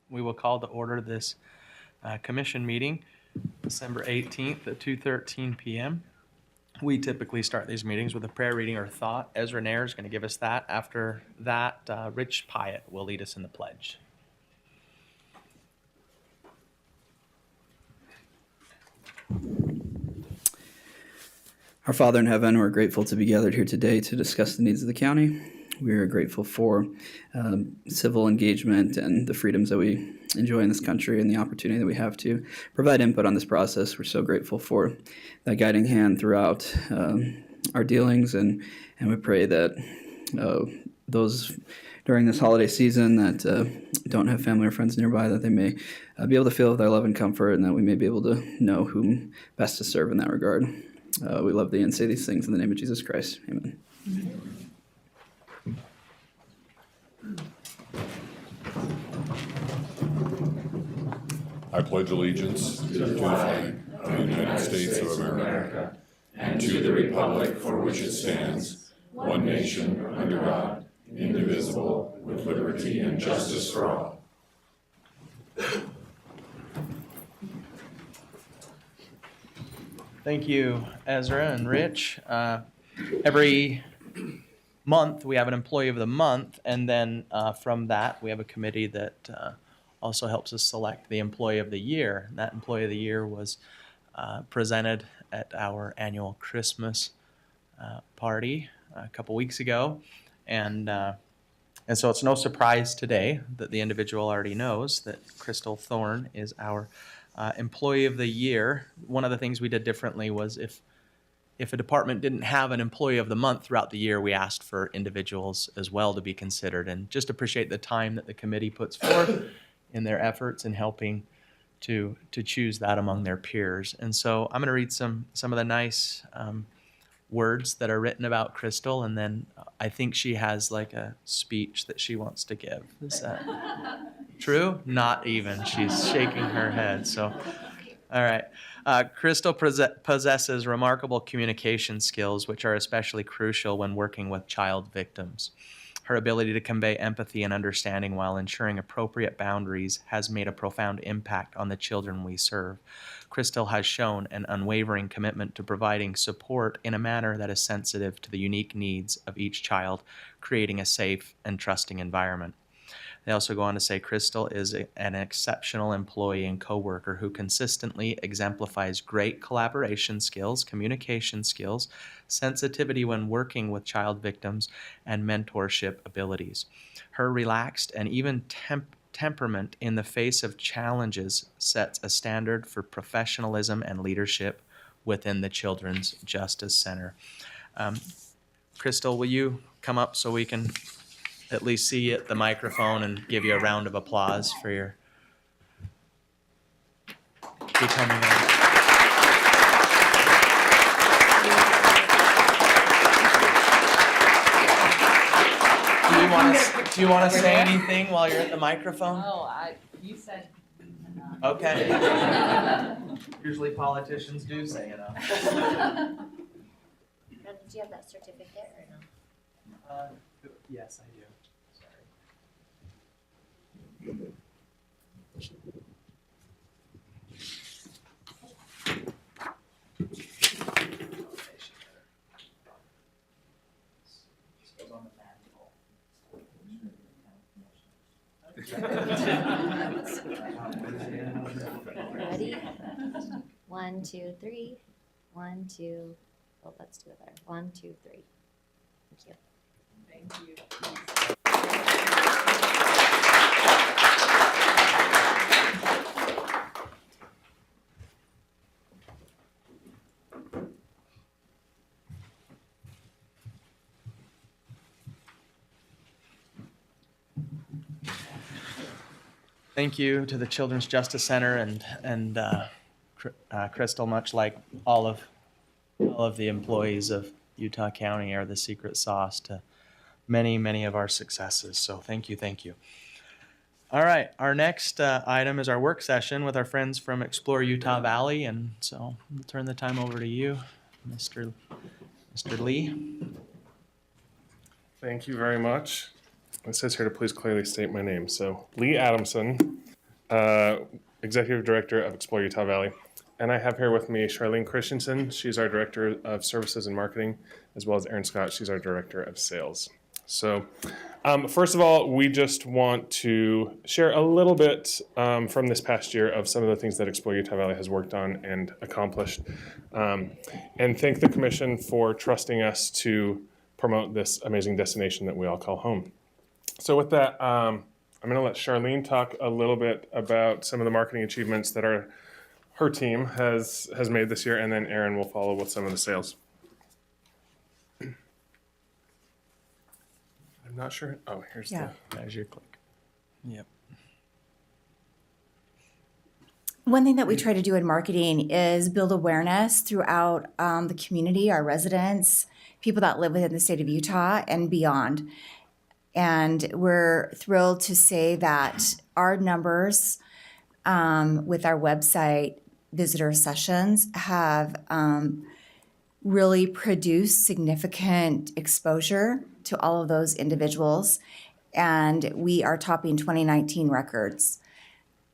We will call to order this commission meeting, December 18th at 2:13 p.m. We typically start these meetings with a prayer reading or thought. Ezra Nair is going to give us that. After that, Rich Pyatt will lead us in the pledge. Our Father in heaven, we're grateful to be gathered here today to discuss the needs of the county. We are grateful for civil engagement and the freedoms that we enjoy in this country and the opportunity that we have to provide input on this process. We're so grateful for that guiding hand throughout our dealings, and we pray that those during this holiday season that don't have family or friends nearby, that they may be able to feel their love and comfort, and that we may be able to know whom best to serve in that regard. We love thee and say these things in the name of Jesus Christ. Amen. I pledge allegiance to the flag of the United States of America and to the republic for which it stands, one nation, under God, indivisible, with liberty and justice for all. Thank you, Ezra and Rich. Every month we have an Employee of the Month, and then from that we have a committee that also helps us select the Employee of the Year. That Employee of the Year was presented at our annual Christmas party a couple weeks ago, and so it's no surprise today that the individual already knows that Crystal Thorne is our Employee of the Year. One of the things we did differently was if a department didn't have an Employee of the Month throughout the year, we asked for individuals as well to be considered, and just appreciate the time that the committee puts forth in their efforts in helping to choose that among their peers. And so I'm going to read some of the nice words that are written about Crystal, and then I think she has like a speech that she wants to give. Is that true? Not even. She's shaking her head. So, all right. Crystal possesses remarkable communication skills, which are especially crucial when working with child victims. Her ability to convey empathy and understanding while ensuring appropriate boundaries has made a profound impact on the children we serve. Crystal has shown an unwavering commitment to providing support in a manner that is sensitive to the unique needs of each child, creating a safe and trusting environment. They also go on to say Crystal is an exceptional employee and coworker who consistently exemplifies great collaboration skills, communication skills, sensitivity when working with child victims, and mentorship abilities. Her relaxed and even temperament in the face of challenges sets a standard for professionalism and leadership within the Children's Justice Center. Crystal, will you come up so we can at least see you at the microphone and give you a round of applause for your becoming Do you want to say anything while you're at the microphone? Oh, you said enough. Okay. Usually politicians do say enough. Do you have that certificate or no? Yes, I do. Ready? 1, 2, 3. 1, 2. Oh, let's do it better. 1, 2, 3. Thank you. Thank you. Thank you to the Children's Justice Center and Crystal, much like all of the employees of Utah County, are the secret sauce to many of our successes. So thank you. All right, our next item is our work session with our friends from Explore Utah Valley, and so we'll turn the time over to you, Mr. Lee. Thank you very much. It says here to please clearly state my name. So Lee Adamson, Executive Director of Explore Utah Valley. And I have here with me Charlene Christensen. She's our Director of Services and Marketing, as well as Erin Scott. She's our Director of Sales. So first of all, we just want to share a little bit from this past year of some of the things that Explore Utah Valley has worked on and accomplished. And thank the Commission for trusting us to promote this amazing destination that we all call home. So with that, I'm going to let Charlene talk a little bit about some of the marketing achievements that her team has made this year, and then Erin will follow with some of the sales. I'm not sure. Oh, here's Yeah. There's your click. Yep. One thing that we try to do in marketing is build awareness throughout the community, our residents, people that live within the state of Utah and beyond. And we're thrilled to say that our numbers with our website visitor sessions have really produced significant exposure to all of those individuals. And we are topping 2019 records.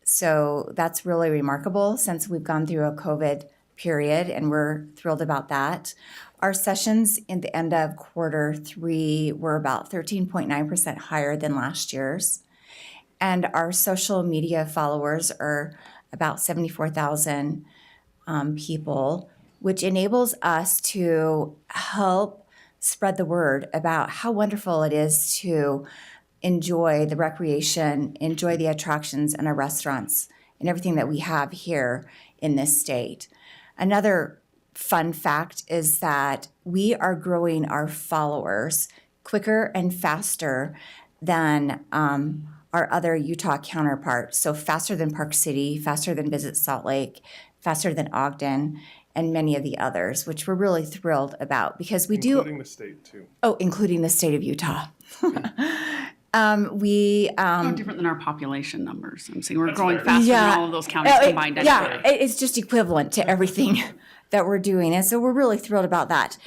So that's really remarkable since we've gone through a COVID period, and we're thrilled about that. Our sessions in the end of Q3 were about 13.9% higher than last year's. And our social media followers are about 74,000 people, which enables us to help spread the word about how wonderful it is to enjoy the recreation, enjoy the attractions and our restaurants and everything that we have here in this state. Another fun fact is that we are growing our followers quicker and faster than our other Utah counterparts. So faster than Park City, faster than Visit Salt Lake, faster than Ogden, and many of the others, which we're really thrilled about because we do. Including the state, too. Oh, including the state of Utah. No different than our population numbers. I'm saying we're growing fair. faster than all of those counties combined. It's just equivalent to everything that we're doing. And so we're really thrilled about that.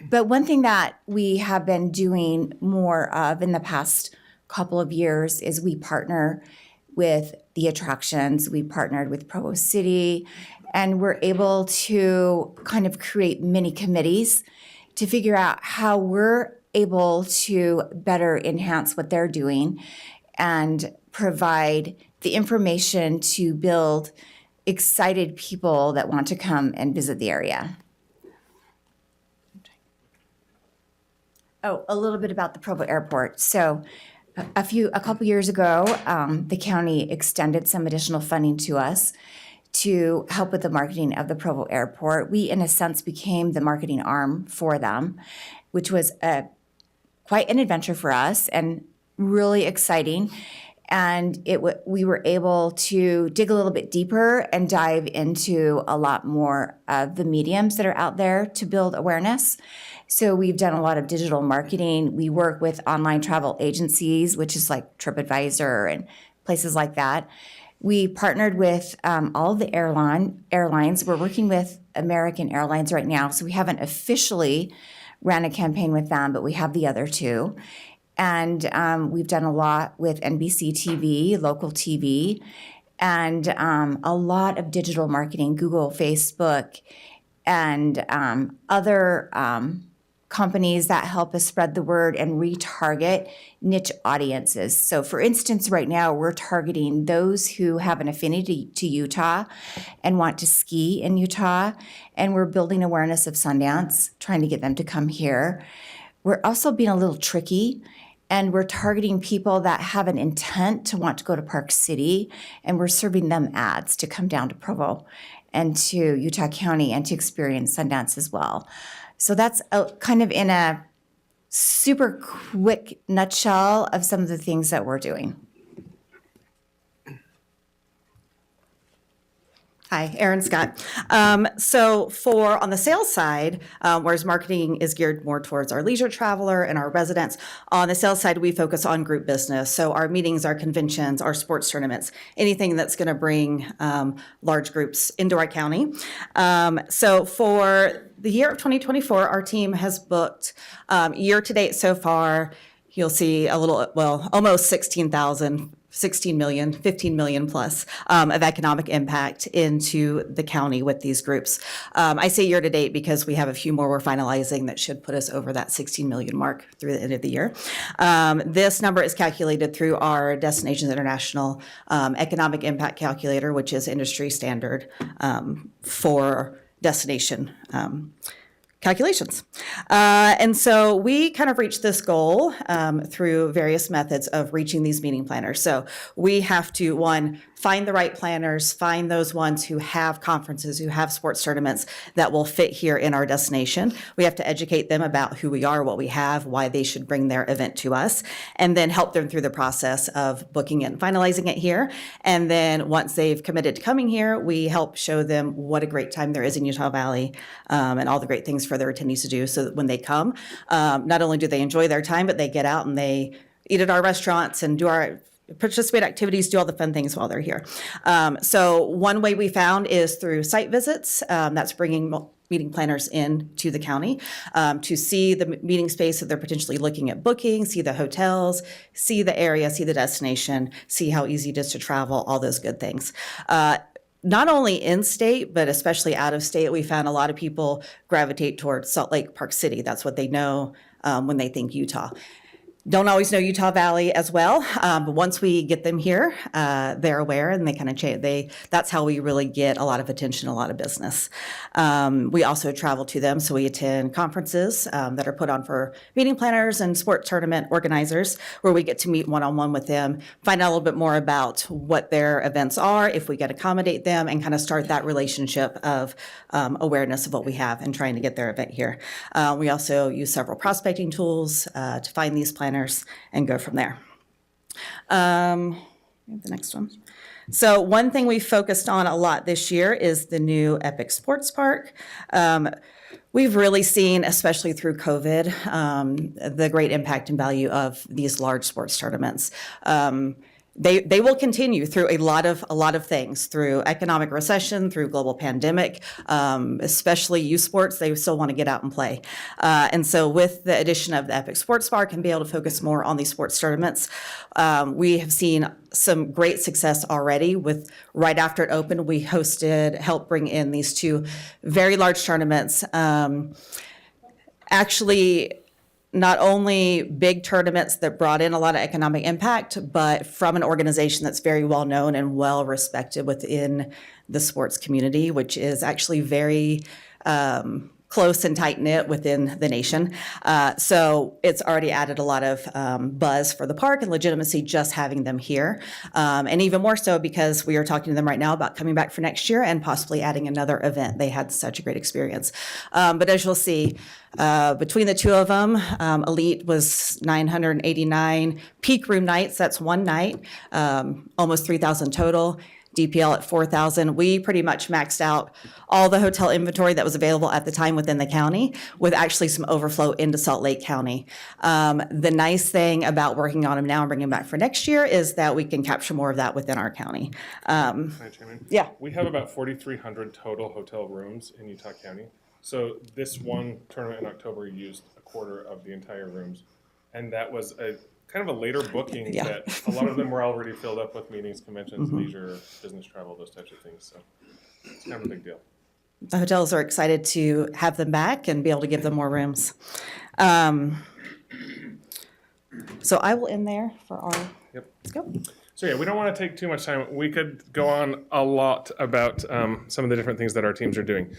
But one thing that we have been doing more of in the past couple of years is we partner with the attractions. We partnered with Provo City, and we're able to kind of create mini committees to figure out how we're able to better enhance what they're doing and provide the information to build excited people that want to come and visit the area. Oh, a little bit about the Provo Airport. So a couple years ago, the county extended some additional funding to us to help with the marketing of the Provo Airport. We, in a sense, became the marketing arm for them, which was quite an adventure for us and really exciting. And we were able to dig a little bit deeper and dive into a lot more of the mediums that are out there to build awareness. So we've done a lot of digital marketing. We work with online travel agencies, which is like TripAdvisor and places like that. We partnered with all of the airlines. We're working with American Airlines right now, so we haven't officially ran a campaign with them, but we have the other two. And we've done a lot with NBC TV, local TV, and a lot of digital marketing, Google, Facebook, and other companies that help us spread the word and retarget niche audiences. So for instance, right now we're targeting those who have an affinity to Utah and want to ski in Utah, and we're building awareness of Sundance, trying to get them to come here. We're also being a little tricky, and we're targeting people that have an intent to want to go to Park City, and we're serving them ads to come down to Provo and to Utah County and to experience Sundance as well. So that's kind of in a super quick nutshell of some of the things that we're doing. Hi, Erin Scott. So on the sales side, whereas marketing is geared more towards our leisure traveler and our residents, on the sales side, we focus on group business. So our meetings, our conventions, our sports tournaments, anything that's going to bring large groups into our county. So for the year of 2024, our team has booked year to date so far, you'll see almost 16,000 16 million, 15 million plus of economic impact into the county with these groups. I say year to date because we have a few more we're finalizing that should put us over that 16 million mark through the end of the year. This number is calculated through our Destinations International Economic Impact Calculator, which is industry standard for destination calculations. And so we kind of reached this goal through various methods of reaching these meeting planners. So we have to, one, find the right planners, find those ones who have conferences, who have sports tournaments that will fit here in our destination. We have to educate them about who we are, what we have, why they should bring their event to us, and then help them through the process of booking it and finalizing it here. And then once they've committed to coming here, we help show them what a great time there is in Utah Valley and all the great things for their attendees to do so that when they come, not only do they enjoy their time, but they get out and they eat at our restaurants and do our participate activities, do all the fun things while they're here. So one way we found is through site visits. That's bringing meeting planners in to the county to see the meeting space that they're potentially looking at booking, see the hotels, see the area, see the destination, see how easy it is to travel, all those good things. Not only in state, but especially out of state, we found a lot of people gravitate towards Salt Lake, Park City. That's what they know when they think Utah. Don't always know Utah Valley as well, but once we get them here, they're aware and they kind of change. That's how we really get a lot of attention, a lot of business. We also travel to them, so we attend conferences that are put on for meeting planners and sports tournament organizers, where we get to meet one-on-one with them, find out a little bit more about what their events are, if we can accommodate them, and kind of start that relationship of awareness of what we have and trying to get their event here. We also use several prospecting tools to find these planners and go from there. The next one. So one thing we focused on a lot this year is the new Epic Sports Park. We've really seen, especially through COVID, the great impact and value of these large sports tournaments. They will continue through a lot of things, through economic recession, through global pandemic, especially youth sports. They still want to get out and play. And so with the addition of the Epic Sports Park and be able to focus more on these sports tournaments, we have seen some great success already. With right after it opened, we helped bring in these two very large tournaments. Actually, not only big tournaments that brought in a lot of economic impact, but from an organization that's very well known and well respected within the sports community, which is actually very close and tight knit within the nation. So it's already added a lot of buzz for the park and legitimacy just having them here. And even more so because we are talking to them right now about coming back for next year and possibly adding another event. They had such a great experience. But as you'll see, between the two of them, Elite was 989 peak room nights. That's one night, almost 3,000 total. DPL at 4,000. We pretty much maxed out all the hotel inventory that was available at the time within the county, with actually some overflow into Salt Lake County. The nice thing about working on them now and bringing them back for next year is that we can capture more of that within our county. Hi, Chairman. Yeah. We have about 4,300 total hotel rooms in Utah County. So this one tournament in October used a quarter of the entire rooms. And that was a kind of a later booking Yeah. that a lot of them were already filled up with meetings, conventions, leisure, business travel, those types of things. So it's kind of a big deal. The hotels are excited to have them back and be able to give them more rooms. So I will end there for our, Yep. let's go. So yeah, we don't want to take too much time. We could go on a lot about some of the different things that our teams are doing.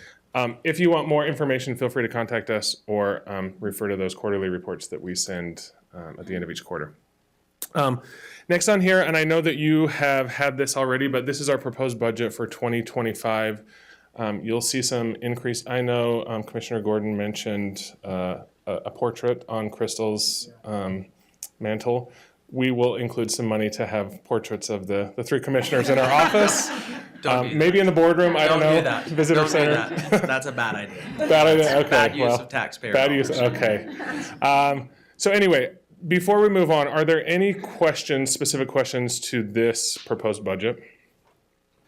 If you want more information, feel free to contact us or refer to those quarterly reports that we send at the end of each quarter. Next on here, and I know that you have had this already, but this is our proposed budget for 2025. You'll see some increase. I know Commissioner Gordon mentioned a portrait on Crystal's mantle. We will include some money to have portraits of the three commissioners in our office. Maybe in the boardroom, I don't know. Do that. Visitor Don't do center. that. That's a bad idea. Bad idea, okay. Bad use well, of taxpayer Bad use, dollars. okay. So anyway, before we move on, are there any questions, specific questions to this proposed budget?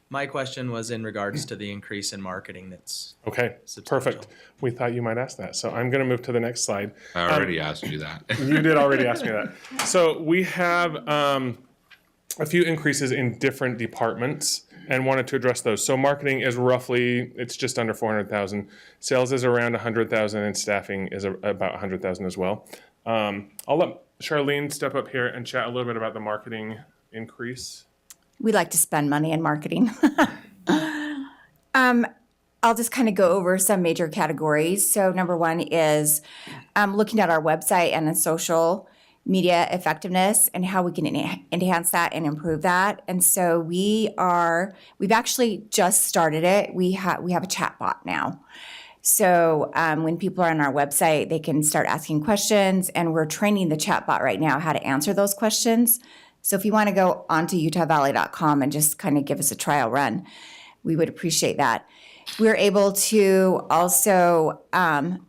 My question was in regards to the increase in marketing that's Okay, substantial. perfect. We thought you might ask that. So I'm going to move to the next slide. I already asked you that. You did already ask me that. So we have a few increases in different departments and wanted to address those. So marketing is roughly, it's just under 400,000. Sales is around 100,000 and staffing is about 100,000 as well. I'll let Charlene step up here and chat a little bit about the marketing increase. We like to spend money in marketing. I'll just kind of go over some major categories. So number one is looking at our website and the social media effectiveness and how we can enhance that and improve that. And so we've actually just started it. We have a chat bot now. So when people are on our website, they can start asking questions, and we're training the chat bot right now how to answer those questions. So if you want to go onto utahvalley.com and just kind of give us a trial run, we would appreciate that. We're able to also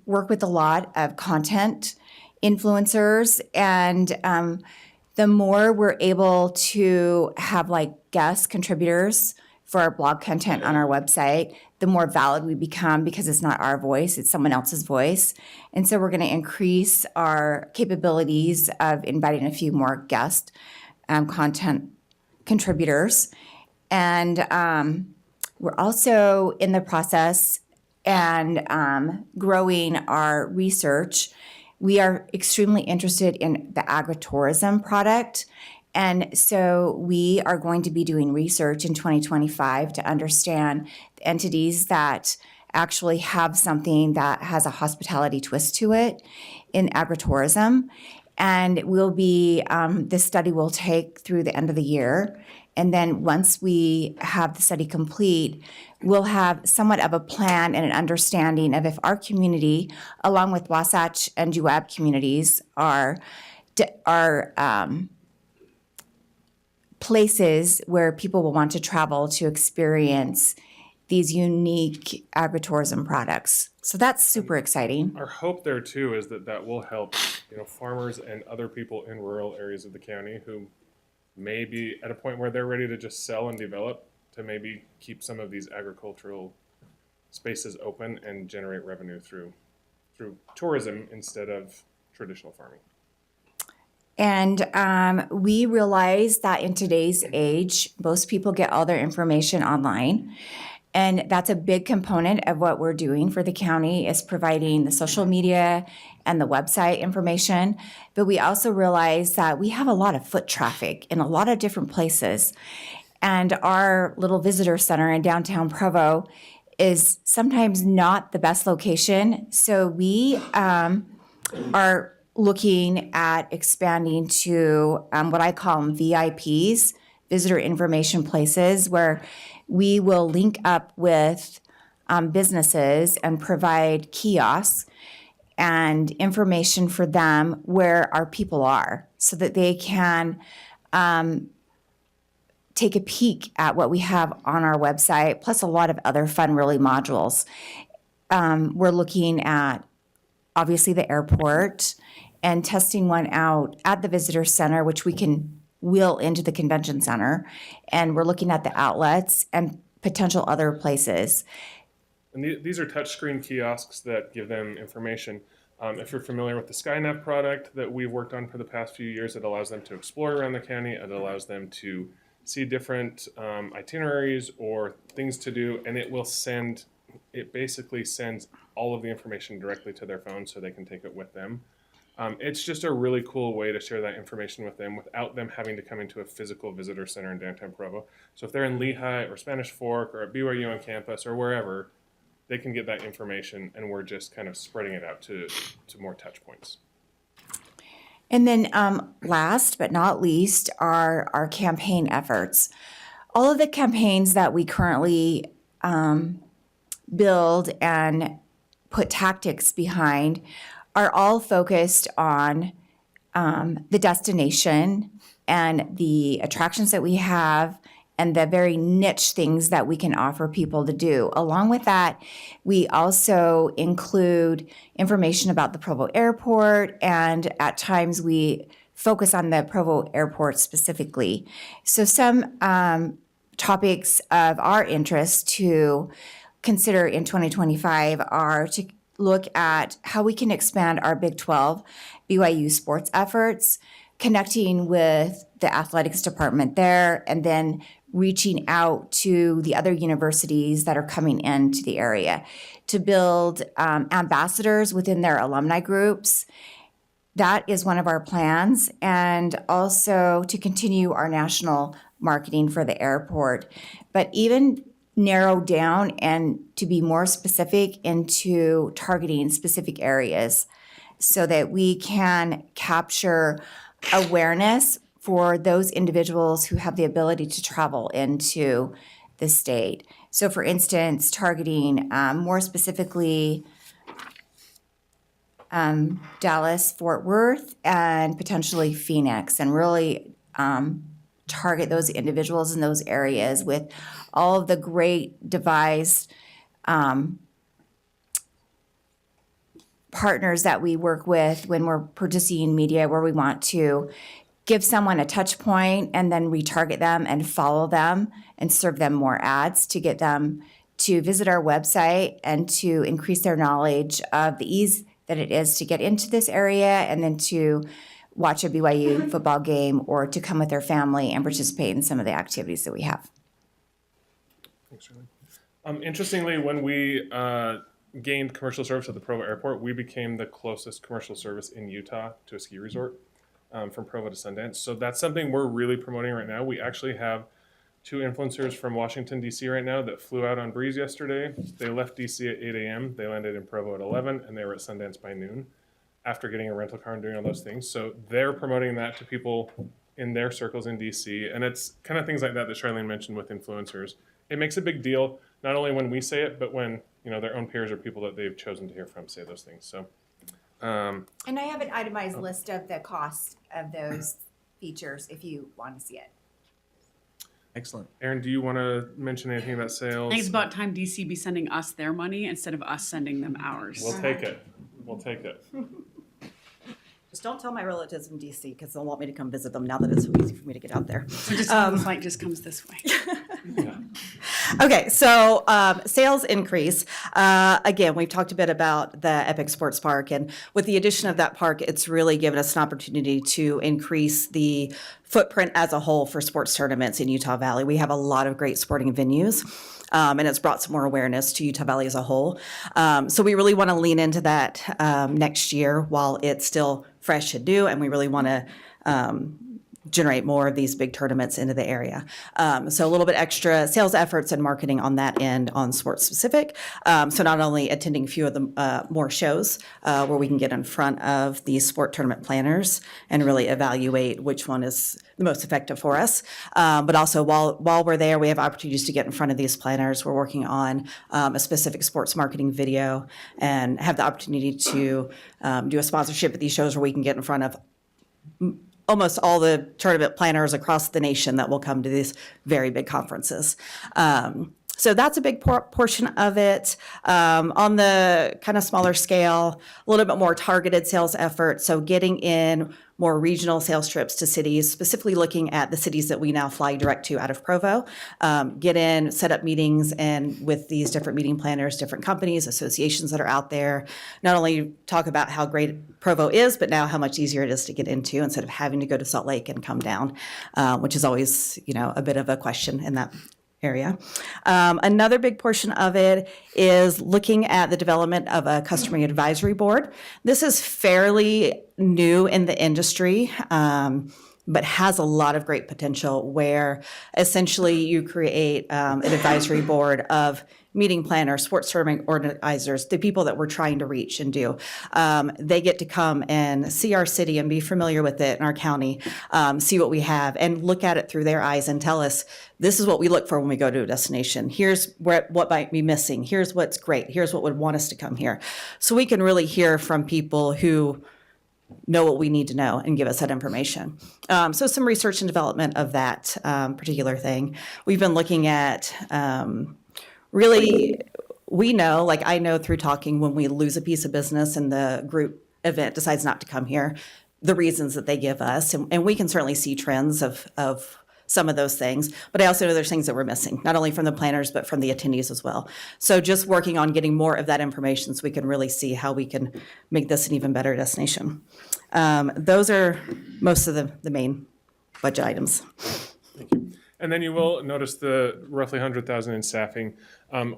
work with a lot of content influencers, and the more we're able to have like guest contributors for our blog content on our website, the more valid we become, because it's not our voice, it's someone else's voice. And so we're going to increase our capabilities of inviting a few more guest content contributors. And we're also in the process and growing our research. We are extremely interested in the agritourism product. And so we are going to be doing research in 2025 to understand the entities that actually have something that has a hospitality twist to it in agritourism. And this study will take through the end of the year. And then once we have the study complete, we'll have somewhat of a plan and an understanding of if our community, along with Wasatch and Juab communities, are places where people will want to travel to experience these unique agritourism products. So that's super exciting. Our hope there too is that will help, farmers and other people in rural areas of the county who may be at a point where they're ready to just sell and develop, to maybe keep some of these agricultural spaces open and generate revenue through tourism instead of traditional farming. And we realize that in today's age, most people get all their information online. And that's a big component of what we're doing for the county, is providing the social media and the website information. But we also realize that we have a lot of foot traffic in a lot of different places. And our little visitor center in downtown Provo is sometimes not the best location. So we are looking at expanding to what I call them VIPs, visitor information places, where we will link up with businesses and provide kiosks and information for them where our people are, so that they can take a peek at what we have on our website, plus a lot of other fun, really modules. We're looking at, obviously, the airport and testing one out at the visitor center, which we can wheel into the convention center. And we're looking at the outlets and potential other places. And these are touchscreen kiosks that give them information. If you're familiar with the SkyNav product that we've worked on for the past few years, it allows them to explore around the county. It allows them to see different itineraries or things to do, and it basically sends all of the information directly to their phone so they can take it with them. It's just a really cool way to share that information with them without them having to come into a physical visitor center in downtown Provo. So if they're in Lehigh or Spanish Fork or at BYU on campus or wherever, they can get that information, and we're just kind of spreading it out to more touch points. And then last but not least are our campaign efforts. All of the campaigns that we currently build and put tactics behind are all focused on the destination and the attractions that we have and the very niche things that we can offer people to do. Along with that, we also include information about the Provo Airport, and at times we focus on the Provo Airport specifically. So some topics of our interest to consider in 2025 are to look at how we can expand our Big 12 BYU sports efforts. connecting with the athletics department there, and then reaching out to the other universities that are coming into the area to build ambassadors within their alumni groups. That is one of our plans, and also to continue our national marketing for the airport, but even narrow down and to be more specific into targeting specific areas so that we can capture awareness for those individuals who have the ability to travel into the state. So for instance, targeting more specifically Dallas, Fort Worth, and potentially Phoenix, and really target those individuals in those areas with all of the great devised partners that we work with when we're purchasing media, where we want to give someone a touch point and then retarget them and follow them and serve them more ads to get them to visit our website and to increase their knowledge of the ease that it is to get into this area and then to watch a BYU football game or to come with their family and participate in some of the activities that we have. Thanks, Shirley. Interestingly, when we gained commercial service at the Provo airport, we became the closest commercial service in Utah to a ski resort from Provo to Sundance. So that's something we're really promoting right now. We actually have 2 influencers from Washington, D.C. right now that flew out on Breeze yesterday. They left D.C. at 8 a.m. They landed in Provo at 11, and they were at Sundance by noon after getting a rental car and doing all those things. So they're promoting that to people in their circles in D.C. And it's kind of things like that that Charlene mentioned with influencers. It makes a big deal, not only when we say it, but when their own peers or people that they've chosen to hear from say those things. So, And I have an itemized list of the cost of those features if you want to see it. Excellent. Aaron, do you want to mention anything about sales? I think it's about time DC be sending us their money instead of us sending them ours. We'll take it. We'll take it. Just don't tell my relatives in DC because they'll want me to come visit them now that it's so easy for me to get out there. So just tell them the flight just comes this way. Yeah. Okay, so sales increase. Again, we've talked a bit about the Epic Sports Park, and with the addition of that park, it's really given us an opportunity to increase the footprint as a whole for sports tournaments in Utah Valley. We have a lot of great sporting venues. And it's brought some more awareness to Utah Valley as a whole. So we really want to lean into that next year while it's still fresh and new, and we really want to generate more of these big tournaments into the area. So a little bit extra sales efforts and marketing on that end on sports specific. So not only attending a few of the more shows where we can get in front of these sport tournament planners and really evaluate which one is the most effective for us. But also while we're there, we have opportunities to get in front of these planners. We're working on a specific sports marketing video and have the opportunity to do a sponsorship at these shows where we can get in front of almost all the tournament planners across the nation that will come to these very big conferences. So that's a big portion of it. On the kind of smaller scale, a little bit more targeted sales effort. So getting in more regional sales trips to cities, specifically looking at the cities that we now fly direct to out of Provo. Get in, set up meetings and with these different meeting planners, different companies, associations that are out there. Not only talk about how great Provo is, but now how much easier it is to get into instead of having to go to Salt Lake and come down, which is always, a bit of a question in that area. Another big portion of it is looking at the development of a customer advisory board. This is fairly new in the industry, but has a lot of great potential where essentially you create an advisory board of meeting planners, sports tournament organizers, the people that we're trying to reach and do. They get to come and see our city and be familiar with it in our county, see what we have and look at it through their eyes and tell us, this is what we look for when we go to a destination. Here's what might be missing. Here's what's great. Here's what would want us to come here. So we can really hear from people who know what we need to know and give us that information. So some research and development of that particular thing. We've been looking at really, we know, like I know through talking when we lose a piece of business and the group event decides not to come here, the reasons that they give us. And we can certainly see trends of some of those things, but I also know there's things that we're missing, not only from the planners, but from the attendees as well. So just working on getting more of that information so we can really see how we can make this an even better destination. Those are most of the main budget items. And then you will notice the roughly 100,000 in staffing.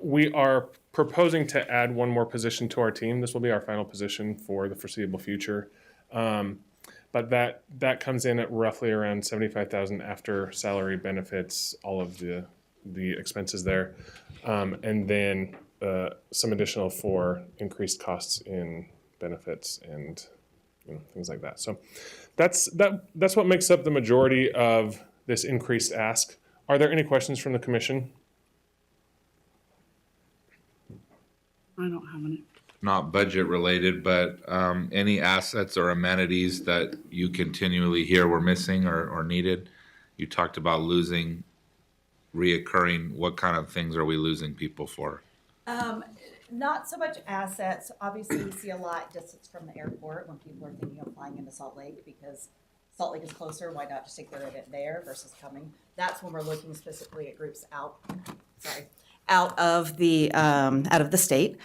We are proposing to add one more position to our team. This will be our final position for the foreseeable future. But that comes in at roughly around 75,000 after salary, benefits, all of the expenses there. And then some additional for increased costs in benefits and things like that. So that's what makes up the majority of this increased ask. Are there any questions from the commission? I don't have any. Not budget related, but any assets or amenities that you continually hear were missing or needed? You talked about losing reoccurring. What kind of things are we losing people for? Not so much assets. Obviously, we see a lot distance from the airport when people are thinking of flying into Salt Lake because Salt Lake is closer. Why not just take care of it there versus coming? That's when we're looking specifically at groups out of the state.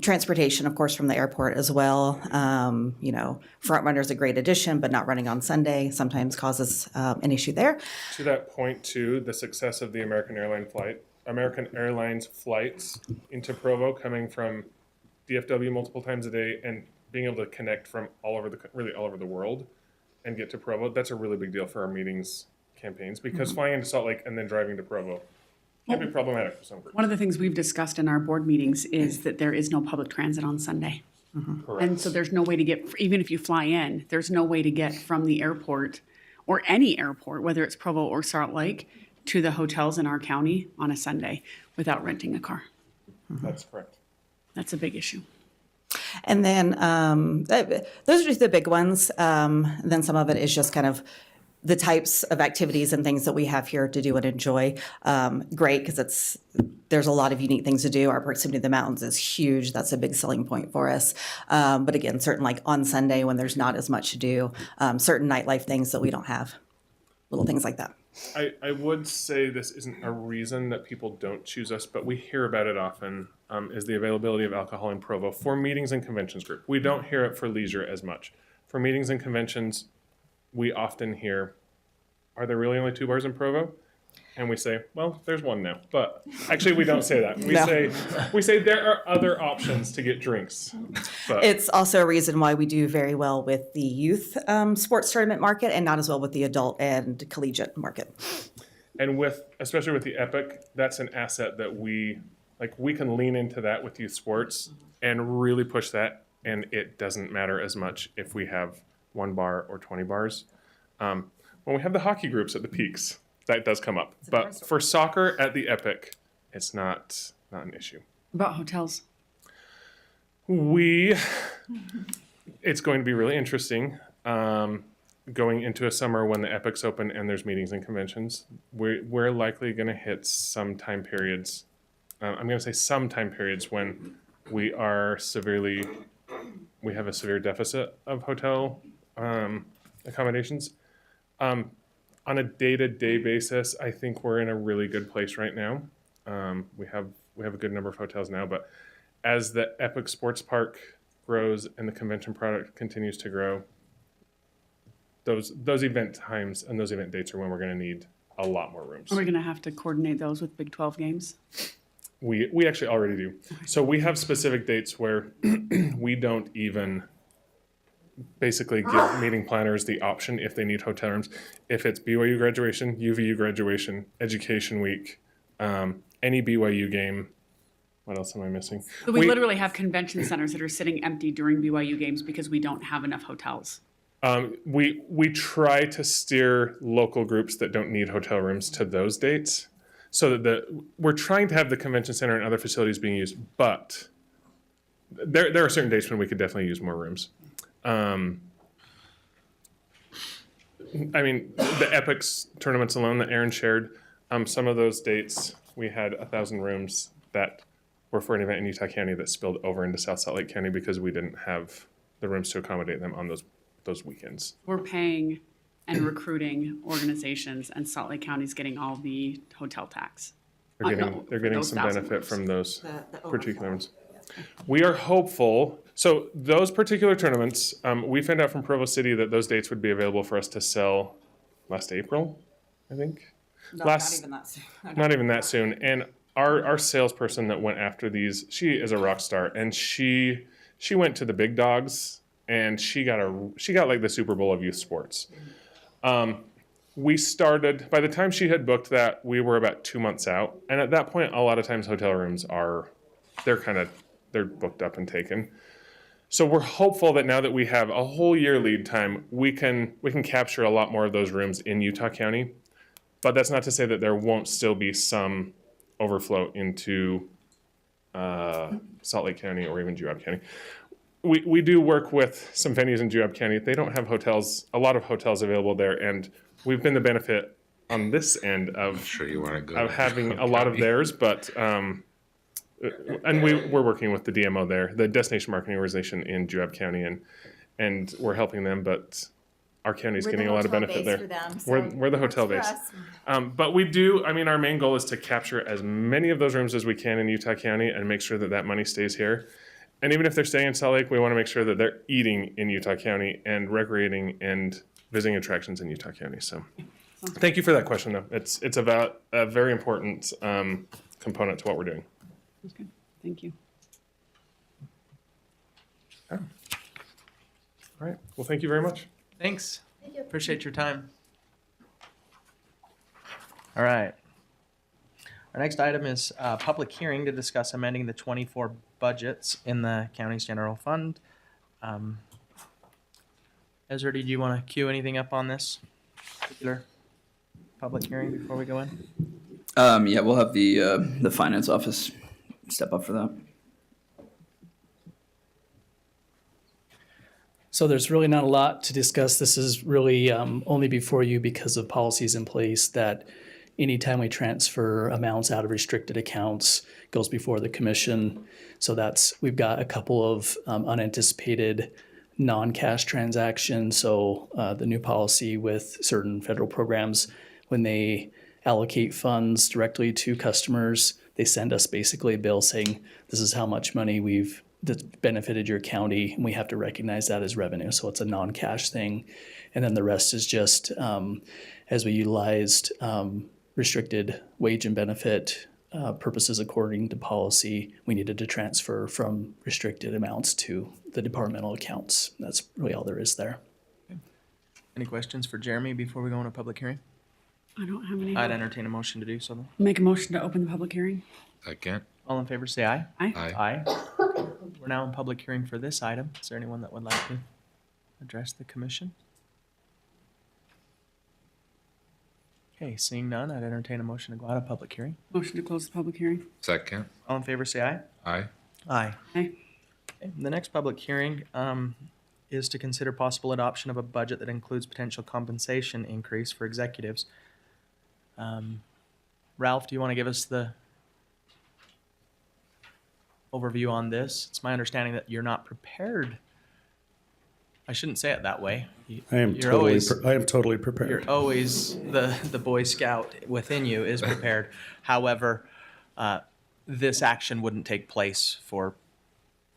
Transportation, of course, from the airport as well. Front Runner's a great addition, but not running on Sunday sometimes causes an issue there. To that point, too, the success of the American Airlines flights into Provo, coming from DFW multiple times a day, and being able to connect from all over the world and get to Provo. That's a really big deal for our meetings campaigns because flying into Salt Lake and then driving to Provo can be problematic for some groups. One of the things we've discussed in our board meetings is that there is no public transit on Sunday. Correct. And so there's no way to get, even if you fly in, there's no way to get from the airport or any airport, whether it's Provo or Salt Lake, to the hotels in our county on a Sunday without renting a car. That's correct. That's a big issue. And then those are just the big ones. Then some of it is just kind of the types of activities and things that we have here to do and enjoy. Great, because there's a lot of unique things to do. Our proximity to the mountains is huge. That's a big selling point for us. But again, certain like on Sunday when there's not as much to do, certain nightlife things that we don't have, little things like that. I would say this isn't a reason that people don't choose us, but we hear about it often, is the availability of alcohol in Provo for meetings and conventions group. We don't hear it for leisure as much. For meetings and conventions, we often hear, are there really only 2 bars in Provo? And we say, well, there's one now. But actually, we don't say that. We say there are other options to get drinks. But It's also a reason why we do very well with the youth sports tournament market and not as well with the adult and collegiate market. and especially with the Epic, that's an asset that we can lean into that with youth sports and really push that. And it doesn't matter as much if we have 1 bar or 20 bars. When we have the hockey groups at the peaks, that does come up. But for soccer at the Epic, it's not an issue. About hotels. It's going to be really interesting going into a summer when the Epic's open and there's meetings and conventions. We're likely going to hit some time periods. I'm going to say some time periods when we have a severe deficit of hotel accommodations. On a day-to-day basis, I think we're in a really good place right now. We have a good number of hotels now, but as the Epic Sports Park grows and the convention product continues to grow, those event times and those event dates are when we're going to need a lot more rooms. Are we going to have to coordinate those with Big 12 games? We actually already do. So we have specific dates where we don't even basically give meeting planners the option if they need hotel rooms. If it's BYU graduation, UVU graduation, Education Week, any BYU game. What else am I missing? So we literally have convention centers that are sitting empty during BYU games because we don't have enough hotels. We try to steer local groups that don't need hotel rooms to those dates, so that we're trying to have the convention center and other facilities being used, but there are certain dates when we could definitely use more rooms. The Epics tournaments alone that Aaron shared, some of those dates, we had 1,000 rooms that were for an event in Utah County that spilled over into South Salt Lake County because we didn't have the rooms to accommodate them on those weekends. We're paying and recruiting organizations, and Salt Lake County's getting all the hotel tax. They're getting for some those 1,000 benefit rooms. from those The particular ones. We are hopeful. So those particular tournaments, we found out from Provo City that those dates would be available for us to sell last April, I think. Not even that soon. Not even that soon. And our salesperson that went after these, she is a rock star, and she went to the big dogs, and she got like the Super Bowl of youth sports. We started, by the time she had booked that, we were about 2 months out, and at that point, a lot of times hotel rooms they're booked up and taken. So we're hopeful that now that we have a whole year lead time, we can capture a lot more of those rooms in Utah County. But that's not to say that there won't still be some overflow into Salt Lake County or even Juab County. We do work with some venues in Juab County. They don't have a lot of hotels available there, and we've been the benefit on this end of Sure you want to go. of having a lot of theirs, but and we're working with the DMO there, the Destination Marketing Organization in Juab County, and we're helping them, but our county's We're the getting a lot of hotel benefit base there. for them, so We're the it works hotel for base. us. But we do, I mean, our main goal is to capture as many of those rooms as we can in Utah County and make sure that that money stays here. And even if they're staying in Salt Lake, we want to make sure that they're eating in Utah County and recreating and visiting attractions in Utah County. So thank you for that question, though. It's about a very important component to what we're doing. That's good. Thank you. All right. Well, thank you very much. Thanks. Appreciate your time. All right. Our next item is a public hearing to discuss amending the 24 budgets in the county's general fund. Ezra, did you want to cue anything up on this particular public hearing before we go in? Yeah, we'll have the finance office step up for that. So there's really not a lot to discuss. This is really only before you because of policies in place that anytime we transfer amounts out of restricted accounts goes before the commission. So we've got a couple of unanticipated non-cash transactions. So the new policy with certain federal programs, when they allocate funds directly to customers, they send us basically a bill saying, this is how much money that's benefited your county, and we have to recognize that as revenue. So it's a non-cash thing. And then the rest is just as we utilized restricted wage and benefit purposes according to policy, we needed to transfer from restricted amounts to the departmental accounts. That's really all there is there. Any questions for Jeremy before we go into public hearing? I don't have any. I'd entertain a motion to do so then. Make a motion to open the public hearing. Second. All in favor, say aye. Aye. Aye. Aye. We're now in public hearing for this item. Is there anyone that would like to address the commission? Okay, seeing none, I'd entertain a motion to go out of public hearing. Motion to close the public hearing. Second. All in favor, say aye. Aye. Aye. Aye. Okay, the next public hearing is to consider possible adoption of a budget that includes potential compensation increase for executives. Ralph, do you want to give us the overview on this? It's my understanding that you're not prepared. I shouldn't say it that way. I am totally prepared. You're always the Boy Scout within you is prepared. However, this action wouldn't take place for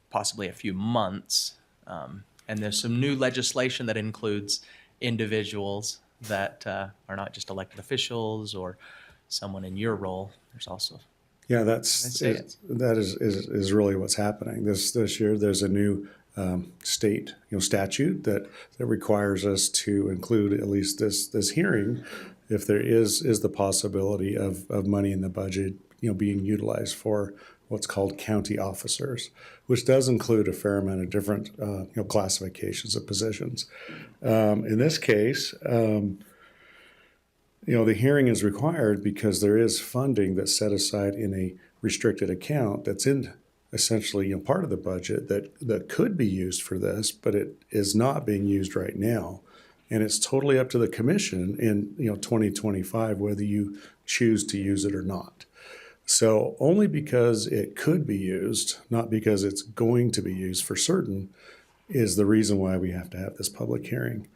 possibly a few months. And there's some new legislation that includes individuals that are not just elected officials or someone in your role. There's also Yeah, that is really what's happening. This year, there's a new state statute that requires us to include at least this hearing if there is the possibility of money in the budget being utilized for what's called county officers, which does include a fair amount of different classifications of positions. In this case, the hearing is required because there is funding that's set aside in a restricted account that's in essentially part of the budget that could be used for this, but it is not being used right now. And it's totally up to the commission in 2025 whether you choose to use it or not. So only because it could be used, not because it's going to be used for certain, is the reason why we have to have this public hearing.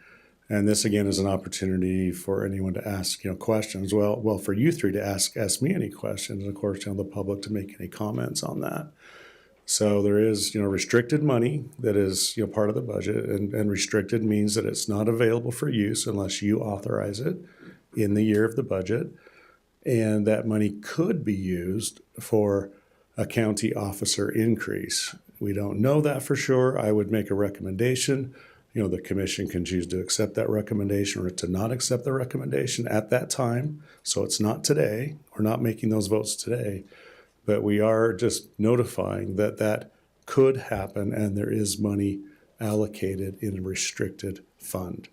And this again is an opportunity for anyone to ask questions. Well, for you three to ask me any questions, and of course the public to make any comments on that. So there is, restricted money that is, part of the budget, and restricted means that it's not available for use unless you authorize it in the year of the budget. And that money could be used for a county officer increase. We don't know that for sure. I would make a recommendation. The commission can choose to accept that recommendation or to not accept the recommendation at that time. So it's not today. We're not making those votes today, but we are just notifying that that could happen and there is money allocated in a restricted fund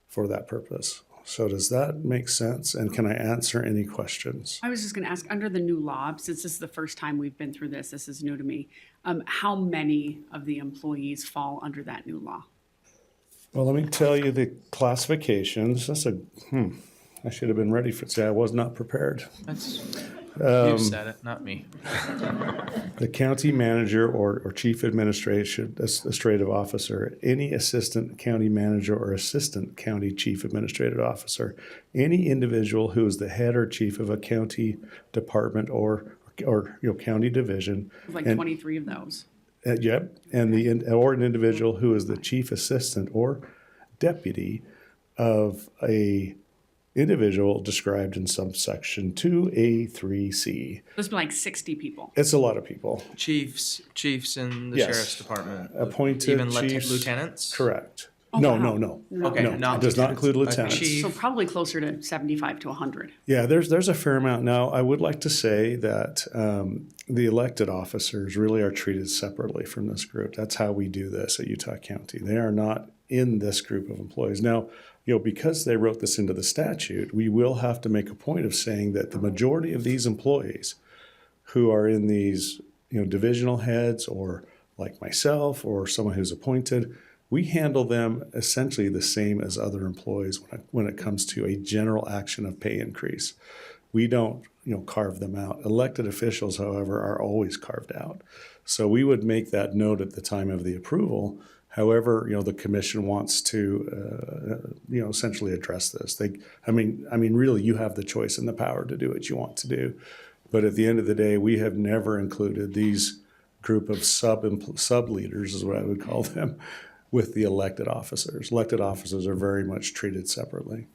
for that purpose. So does that make sense? And can I answer any questions? I was just going to ask, under the new law, since this is the first time we've been through this, this is new to me, how many of the employees fall under that new law? Well, let me tell you the classifications. I should have been ready for it. I was not prepared. You said it, not me. The county manager or chief administrative officer, any assistant county manager or assistant county chief administrative officer, any individual who is the head or chief of a county department or county division. Like and, 23 of those. Yep, and or an individual who is the chief assistant or deputy of a individual described in subsection 2A3C. Those be like 60 people. It's a lot of people. Chiefs in the Yes. sheriff's department. Appointed Even chiefs. lieutenants? Correct. Oh, No, wow. no. Okay, No, not it does not lieutenants. include A lieutenants. chief. So probably closer to 75 to 100. Yeah, there's a fair amount. Now, I would like to say that the elected officers really are treated separately from this group. That's how we do this at Utah County. They are not in this group of employees. Now, because they wrote this into the statute, we will have to make a point of saying that the majority of these employees who are in these, divisional heads or like myself or someone who's appointed, we handle them essentially the same as other employees when it comes to a general action of pay increase. We don't, carve them out. Elected officials, however, are always carved out. So we would make that note at the time of the approval. However, the commission wants to, essentially address this. Really, you have the choice and the power to do what you want to do. But at the end of the day, we have never included these group of sub leaders, is what I would call them, with the elected officers. Elected officers are very much treated separately.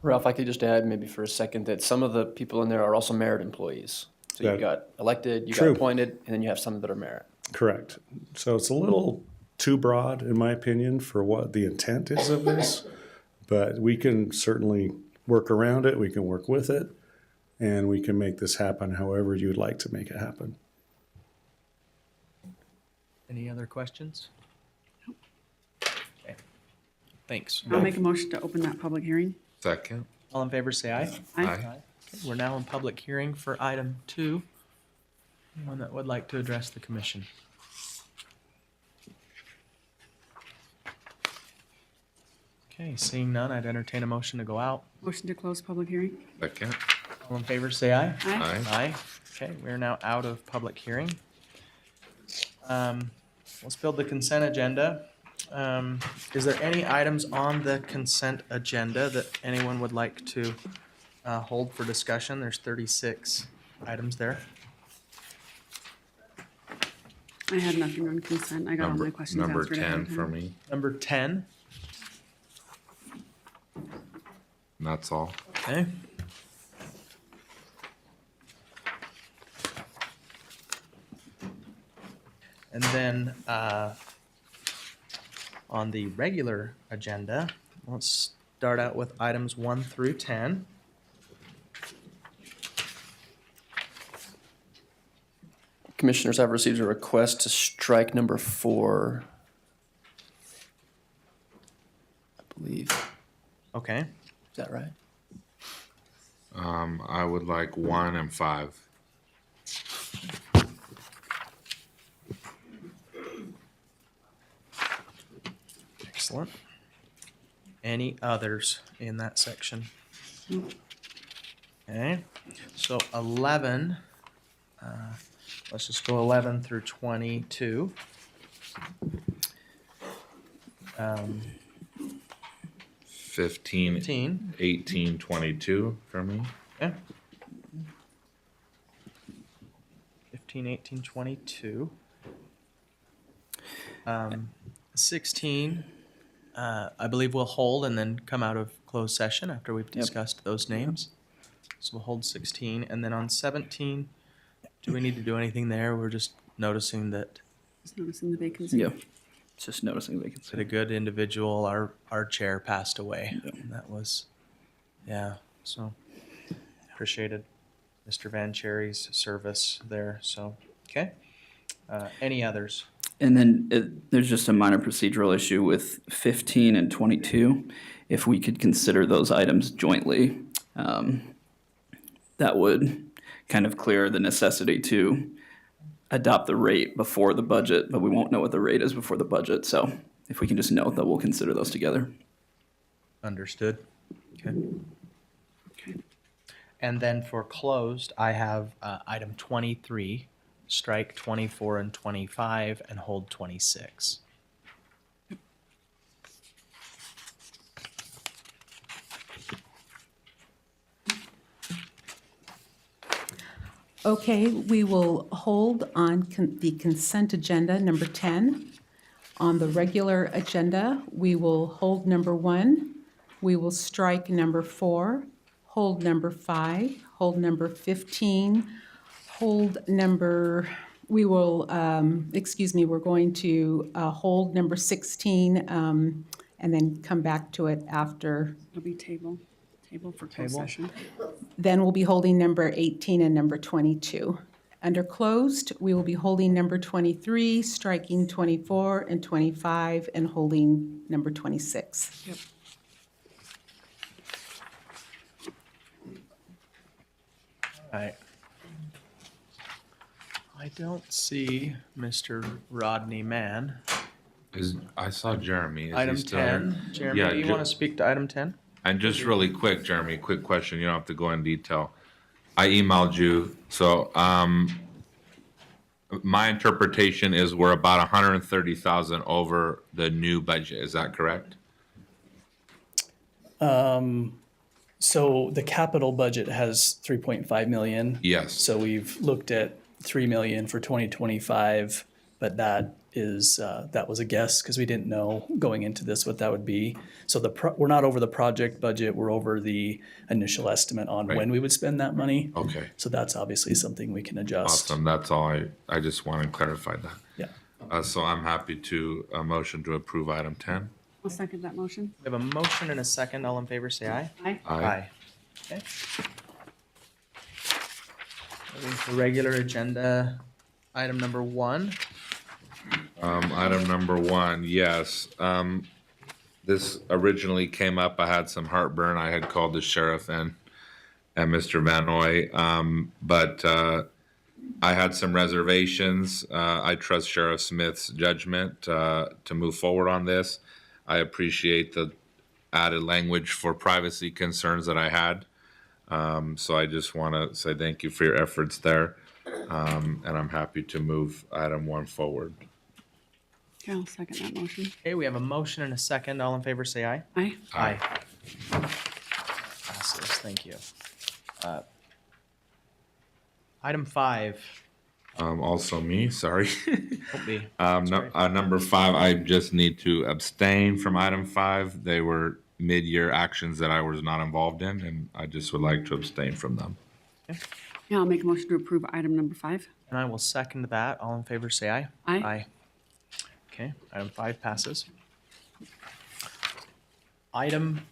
Ralph, I could just add maybe for a second that some of the people in there are also merit employees. So you've got elected, you got appointed, and then you have some that are merit. Correct. So it's a little too broad, in my opinion, for what the intent is of this. But we can certainly work around it. We can work with it. And we can make this happen however you would like to make it happen. Any other questions? Okay. Thanks. I'll make a motion to open that public hearing. Second. All in favor, say aye. Aye. Aye. Okay, we're now in public hearing for item 2. Anyone that would like to address the commission? Okay, seeing none, I'd entertain a motion to go out. Motion to close public hearing. Second. All in favor, say aye. Aye. Aye. Okay, we're now out of public hearing. Let's build the consent agenda. Is there any items on the consent agenda that anyone would like to hold for discussion? There's 36 items there. I had nothing on consent. I got all my questions Number answered. ahead 10 of time. for me. Number 10, That's all. okay. And then on the regular agenda, let's start out with items 1 through 10. Commissioners have received a request to strike number 4. I believe. Okay. Is that right? I would like 1 and 5. Excellent. Any others in that section? Okay, so 11, let's just go 11 through 22. 15, 15, 18, 22 for me. okay. 15, 18, 22. 16, I believe we'll hold and then come out of closed session after we've discussed those names. So we'll hold 16. And then on 17, do we need to do anything there? We're just noticing that Just noticing the vacancy. Yeah. It's just noticing vacancy. a good individual, our chair, passed away. And that was, yeah, so appreciated Mr. Van Cherry's service there. So, okay. Any others? And then there's just a minor procedural issue with 15 and 22. If we could consider those items jointly, that would kind of clear the necessity to adopt the rate before the budget, but we won't know what the rate is before the budget. So if we can just note that we'll consider those together. Understood. Okay. And then for closed, I have item 23, strike 24 and 25, and hold 26. Okay, we will hold on the consent agenda, number 10. On the regular agenda, we will hold number 1. We will strike number 4, hold number 5, hold number 15, hold number, we will, we're going to hold number 16 and then come back to it after. It'll be table for closed session. Then we'll be holding number 18 and number 22. Under closed, we will be holding number 23, striking 24 and 25, and holding number 26. Yep. All right. I don't see Mr. Rodney Mann. I saw Jeremy. Is Item he still 10. here? Jeremy, Yeah, do you want to speak to item 10? And just really quick, Jeremy, quick question. You don't have to go in detail. I emailed you. So my interpretation is we're about 130,000 over the new budget. Is that correct? So the capital budget has 3.5 million. Yes. So we've looked at 3 million for 2025, but that was a guess because we didn't know going into this what that would be. So we're not over the project budget. We're over the initial estimate on Right. when we would spend that money. Okay. So that's obviously something we can adjust. Awesome. That's all. I just want to clarify that. Yeah. So I'm happy to motion to approve item 10. I'll second that motion. We have a motion and a second. All in favor, say aye. Aye. Aye. Okay. Moving to regular agenda, item number 1. Item number 1, yes. This originally came up, I had some heartburn. I had called the sheriff and Mr. Vanoy, but I had some reservations. I trust Sheriff Smith's judgment to move forward on this. I appreciate the added language for privacy concerns that I had. So I just want to say thank you for your efforts there. And I'm happy to move item 1 forward. Okay, I'll second that motion. Okay, we have a motion and a second. All in favor, say aye. Aye. Aye. Passes, thank you. Item 5. Also me, sorry. Don't be. Number 5, I just need to abstain from item 5. They were mid-year actions that I was not involved in, and I just would like to abstain from them. Yeah, I'll make a motion to approve item number 5. And I will second that. All in favor, say aye. Aye. Aye. Okay, item 5 passes. Item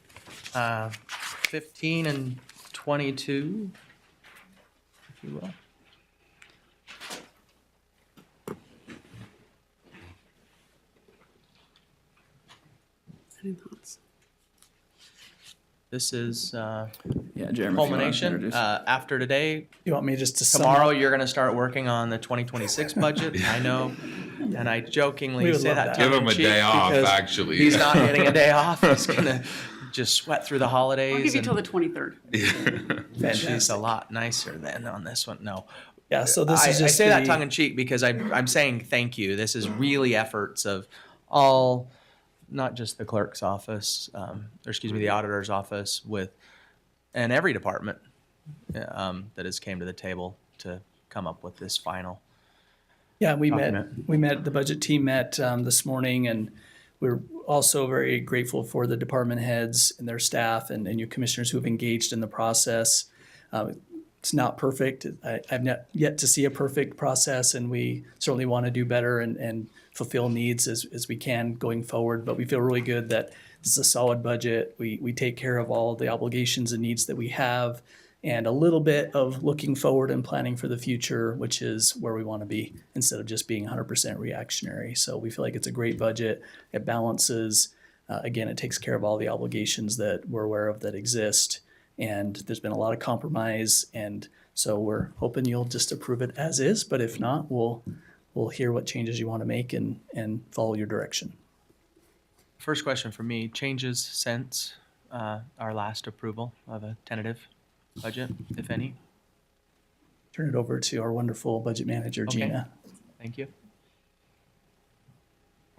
15 and 22, if you will. Any thoughts? This is Yeah, Jeremy. if you wanna culmination. introduce. After today, You want me just to sum tomorrow up? you're going to start working on the 2026 budget. I know, and I We jokingly would say love that that. Give him a tongue-in-cheek day off, because actually. He's not getting a day off. He's going to just sweat through the holidays. I'll give you and till the 23rd. She's Fantastic. a lot nicer than on this one. No. Yeah, so this I is just say that the- tongue in cheek because I'm saying thank you. This is really efforts of all, not just the clerk's office, the auditor's office and every department that has came to the table to come up with this final Yeah, document? the budget team met this morning, and we're also very grateful for the department heads and their staff and you commissioners who have engaged in the process. It's not perfect. I've not yet to see a perfect process, and we certainly want to do better and fulfill needs as we can going forward. But we feel really good that this is a solid budget. We take care of all the obligations and needs that we have, and a little bit of looking forward and planning for the future, which is where we want to be instead of just being 100% reactionary. So we feel like it's a great budget. It balances. Again, it takes care of all the obligations that we're aware of that exist. And there's been a lot of compromise. And so we're hoping you'll just approve it as is. But if not, we'll hear what changes you want to make and follow your direction. First question for me, changes since our last approval of a tentative budget, if any? Turn it over to our wonderful budget manager, Okay. Gina. Thank you.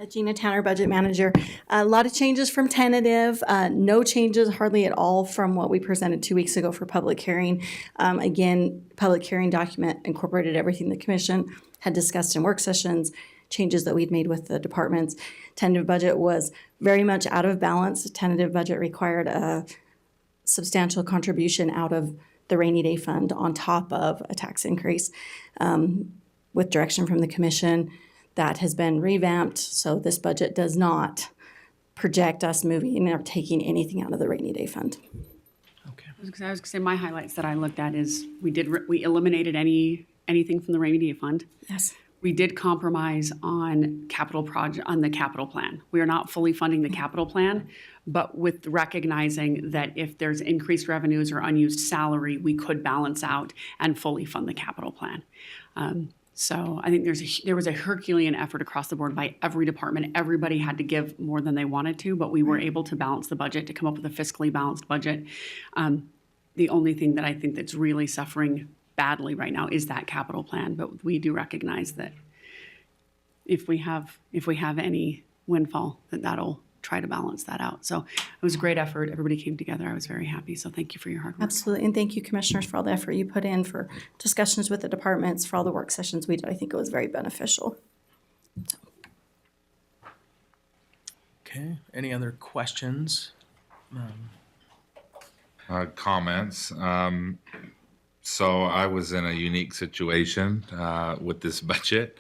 Gina Tanner, Budget Manager. A lot of changes from tentative, no changes hardly at all from what we presented 2 weeks ago for public hearing. Again, public hearing document incorporated everything the commission had discussed in work sessions, changes that we'd made with the departments. Tentative budget was very much out of balance. Tentative budget required a substantial contribution out of the rainy day fund on top of a tax increase. With direction from the commission, that has been revamped, so this budget does not project us moving or taking anything out of the rainy day fund. I was gonna say my highlights that I looked at is we eliminated anything from the rainy day fund. Yes. We did compromise on the capital plan. We are not fully funding the capital plan, but with recognizing that if there's increased revenues or unused salary, we could balance out and fully fund the capital plan. So I think there was a Herculean effort across the board by every department. Everybody had to give more than they wanted to, but we were able to balance the budget to come up with a fiscally balanced budget. The only thing that I think that's really suffering badly right now is that capital plan, but we do recognize that if we have any windfall, that'll try to balance that out. So it was a great effort. Everybody came together. I was very happy. So thank you for your hard work. Absolutely, and thank you, commissioners, for all the effort you put in, for discussions with the departments, for all the work sessions we did. I think it was very beneficial. Okay, any other questions? Comments. So I was in a unique situation with this budget.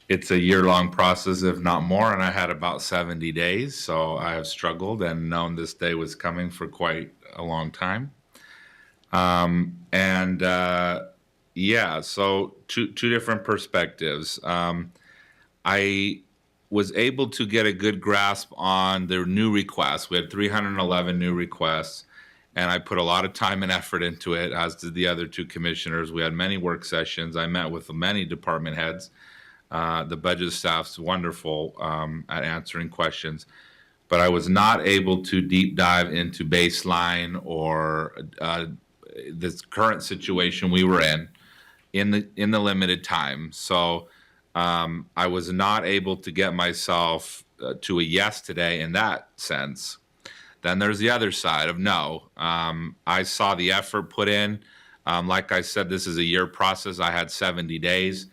It's a year-long process, if not more, and I had about 70 days, so I have struggled and known this day was coming for quite a long time. So two different perspectives. I was able to get a good grasp on the new requests. We had 311 new requests, and I put a lot of time and effort into it, as did the other two commissioners. We had many work sessions. I met with many department heads. The budget staff's wonderful at answering questions, but I was not able to deep dive into baseline or this current situation we were in the limited time. So I was not able to get myself to a yes today in that sense. Then there's the other side of no. I saw the effort put in. Like I said, this is a year process. I had 70 days.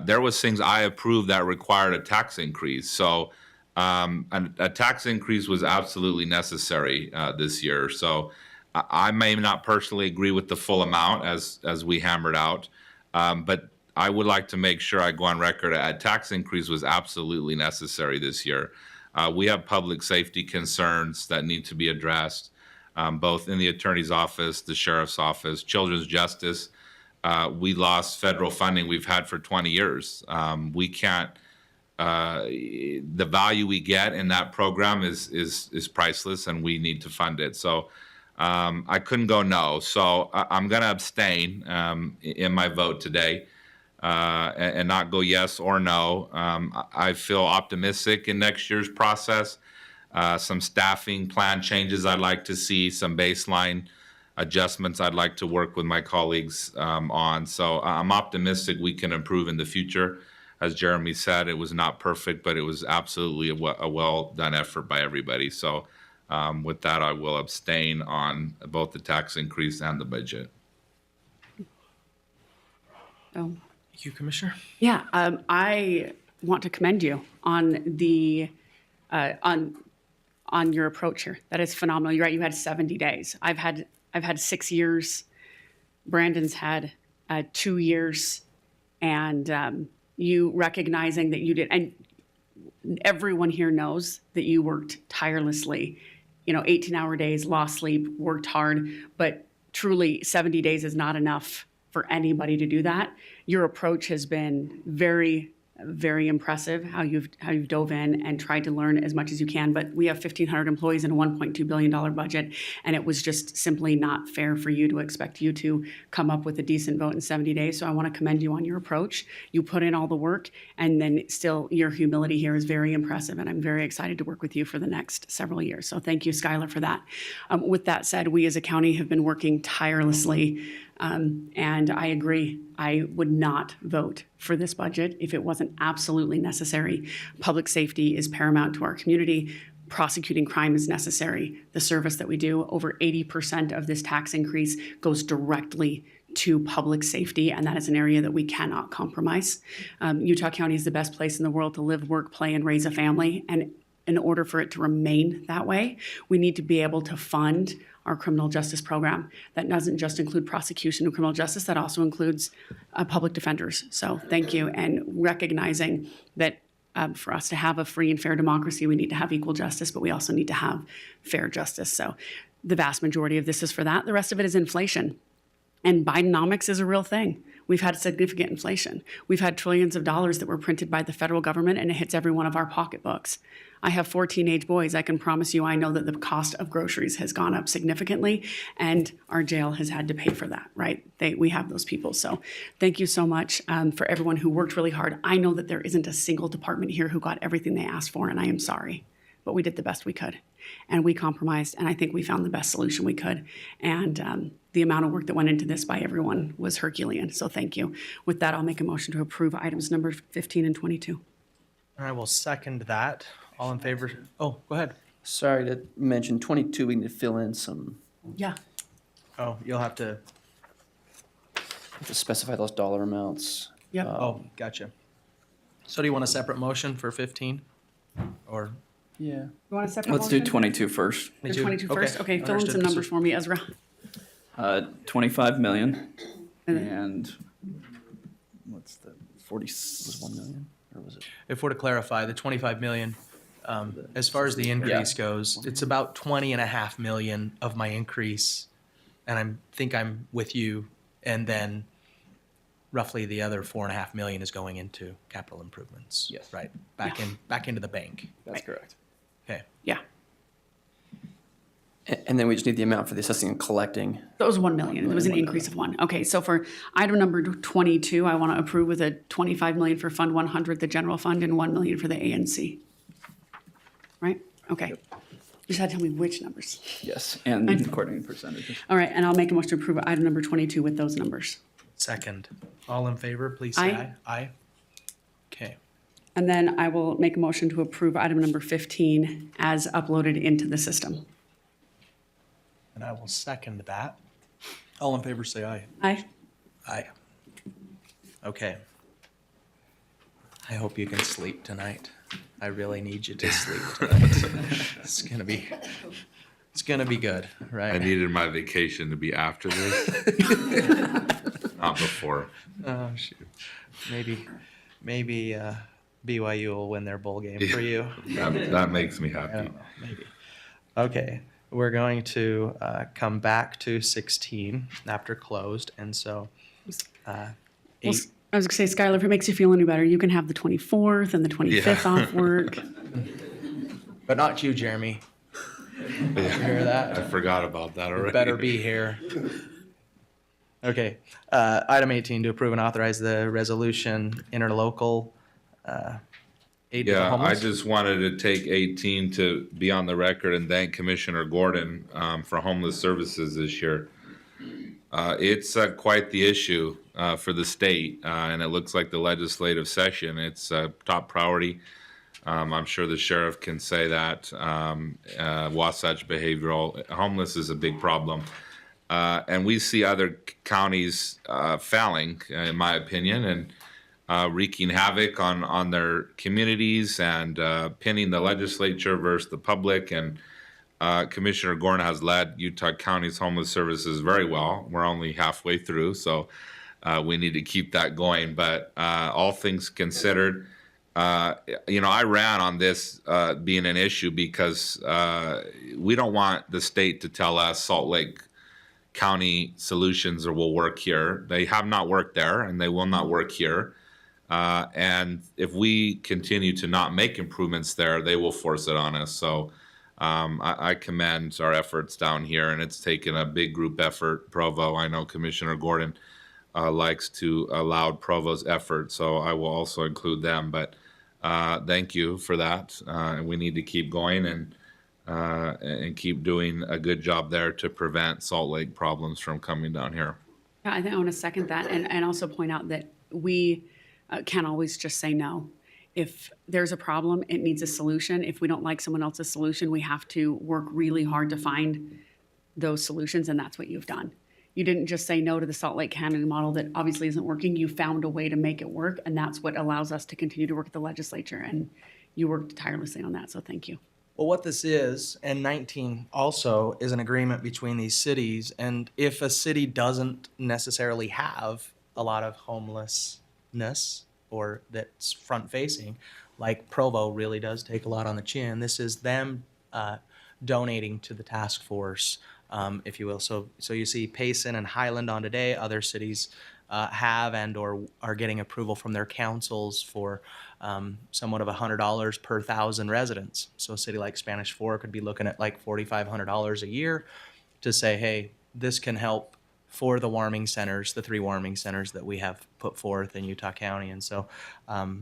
There was things I approved that required a tax increase. So a tax increase was absolutely necessary this year. So I may not personally agree with the full amount as we hammered out, but I would like to make sure I go on record. A tax increase was absolutely necessary this year. We have public safety concerns that need to be addressed, both in the attorney's office, the sheriff's office, children's justice. We lost federal funding we've had for 20 years. We can't, the value we get in that program is priceless, and we need to fund it. So I couldn't go no. So I'm going to abstain in my vote today and not go yes or no. I feel optimistic in next year's process. Some staffing plan changes I'd like to see, some baseline adjustments I'd like to work with my colleagues on. So I'm optimistic we can improve in the future. As Jeremy said, it was not perfect, but it was absolutely a well-done effort by everybody. So with that, I will abstain on both the tax increase and the budget. Oh, Thank you, Commissioner. Yeah, I want to commend you on the on your approach here. That is phenomenal. You're right. You had 70 days. I've had 6 years. Brandon's had 2 years, and you recognizing that you did, and everyone here knows that you worked tirelessly. 18-hour days, lost sleep, worked hard, but truly 70 days is not enough for anybody to do that. Your approach has been very, very impressive, how you've dove in and tried to learn as much as you can. But we have 1,500 employees and a $1.2 billion budget, and it was just simply not fair for you to expect you to come up with a decent vote in 70 days. So I want to commend you on your approach. You put in all the work, and then still your humility here is very impressive, and I'm very excited to work with you for the next several years. So thank you, Skylar, for that. With that said, we as a county have been working tirelessly. And I agree, I would not vote for this budget if it wasn't absolutely necessary. Public safety is paramount to our community. Prosecuting crime is necessary. The service that we do, over 80% of this tax increase goes directly to public safety, and that is an area that we cannot compromise. Utah County is the best place in the world to live, work, play, and raise a family. And in order for it to remain that way, we need to be able to fund our criminal justice program. That doesn't just include prosecution and criminal justice, that also includes public defenders. So thank you, and recognizing that for us to have a free and fair democracy, we need to have equal justice, but we also need to have fair justice. So the vast majority of this is for that. The rest of it is inflation. And Bidenomics is a real thing. We've had significant inflation. We've had trillions of dollars that were printed by the federal government, and it hits every one of our pocketbooks. I have 4 teenage boys. I can promise you I know that the cost of groceries has gone up significantly, and our jail has had to pay for that, right? We have those people. So thank you so much for everyone who worked really hard. I know that there isn't a single department here who got everything they asked for, and I am sorry, but we did the best we could. And we compromised, and I think we found the best solution we could. And the amount of work that went into this by everyone was Herculean, so thank you. With that, I'll make a motion to approve items number 15 and 22. I will second that. All in favor? Oh, go ahead. Sorry to mention 22, we need to fill in some, Yeah. Oh, you'll have to, specify those dollar amounts. Yep. oh, gotcha. So do you want a separate motion for 15? Or Yeah. You want a separate Let's do motion? 22 first. 22 first? Okay, fill in Understood. some numbers for me, Ezra. 25 million. And what's the 40? Was it 1 million, or was it? if we're to clarify, the 25 million, as far as the increase goes, it's about 20.5 million of my increase. And I think I'm with you. And then roughly the other 4.5 million is going into capital improvements. Yes. Right. Back into the bank. That's correct. Okay. Yeah. And then we just need the amount for the assessing and collecting. That was 1 million. It was an increase of 1. Okay, so for item number 22, I want to approve with a 25 million for Fund 100, the general fund, and 1 million for the ANC. Right? Okay. You just had to tell me which numbers. Yes. And according to percentages. All right, and I'll make a motion to approve item number 22 with those numbers. Second. All in favor, please say Aye. aye. Aye. Okay. And then I will make a motion to approve item number 15 as uploaded into the system. And I will second that. All in favor, say aye. Aye. Aye. Okay. I hope you can sleep tonight. I really need you to sleep tonight. It's gonna be good, right? I needed my vacation to be after this, not before. Oh shoot. Maybe BYU will win their bowl game for you. That makes me I happy. don't know, maybe. Okay, we're going to come back to 16 after closed, and so Well, eight. I was going to say, Skylar, if it makes you feel any better, you can have the 24th and the 25th off work. But not you, Jeremy. You hear that? I forgot about that already. Better be here. Okay, item 18, to approve and authorize the resolution interlocal aid to the Yeah, I homeless. just wanted to take 18 to be on the record and thank Commissioner Gordon for homeless services this year. It's quite the issue for the state, and it looks like the legislative session, it's a top priority. I'm sure the sheriff can say that. Wasatch behavioral homeless is a big problem. And we see other counties failing, in my opinion, wreaking havoc on their communities and pinning the legislature versus the public. And Commissioner Gordon has led Utah County's homeless services very well. We're only halfway through, so we need to keep that going. But all things considered, I ran on this being an issue because we don't want the state to tell us Salt Lake County solutions will work here. They have not worked there, and they will not work here. And if we continue to not make improvements there, they will force it on us. So I commend our efforts down here, and it's taken a big group effort. Provo, I know Commissioner Gordon likes to laud Provo's effort, so I will also include them. But thank you for that. And we need to keep going and keep doing a good job there to prevent Salt Lake problems from coming down here. Yeah, I think I want to second that and also point out that we can't always just say no. If there's a problem, it needs a solution. If we don't like someone else's solution, we have to work really hard to find those solutions, and that's what you've done. You didn't just say no to the Salt Lake County model that obviously isn't working. You found a way to make it work, and that's what allows us to continue to work at the legislature, and you worked tirelessly on that, so thank you. Well, what this is, and 19 also, is an agreement between these cities. And if a city doesn't necessarily have a lot of homelessness or that's front facing, like Provo really does take a lot on the chin, this is them donating to the task force, if you will. So you see Payson and Highland on today. Other cities have and or are getting approval from their councils for somewhat of $100 per 1,000 residents. So a city like Spanish Fork could be looking at like $4,500 a year to say, hey, this can help for the warming centers, the 3 warming centers that we have put forth in Utah County. And so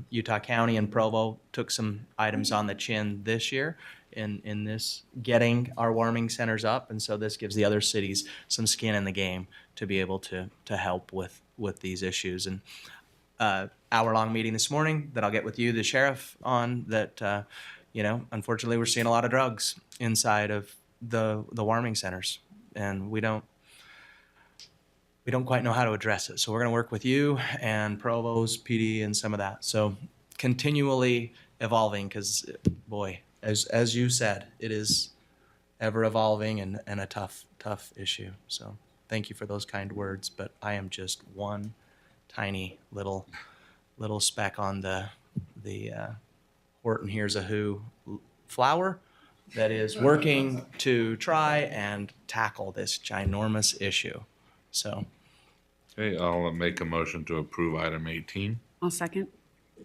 Utah County and Provo took some items on the chin this year in this getting our warming centers up. And so this gives the other cities some skin in the game to be able to help with these issues. And hour-long meeting this morning that I'll get with you, the sheriff, on that, unfortunately we're seeing a lot of drugs inside of the warming centers, and we don't quite know how to address it. So we're going to work with you and Provo's PD and some of that. So continually evolving, because boy, as you said, it is ever evolving and a tough issue. So thank you for those kind words, but I am just one tiny little speck on the Horton Here's a Who flower that is working to try and tackle this ginormous issue. So. Okay, I'll make a motion to approve item 18. I'll second.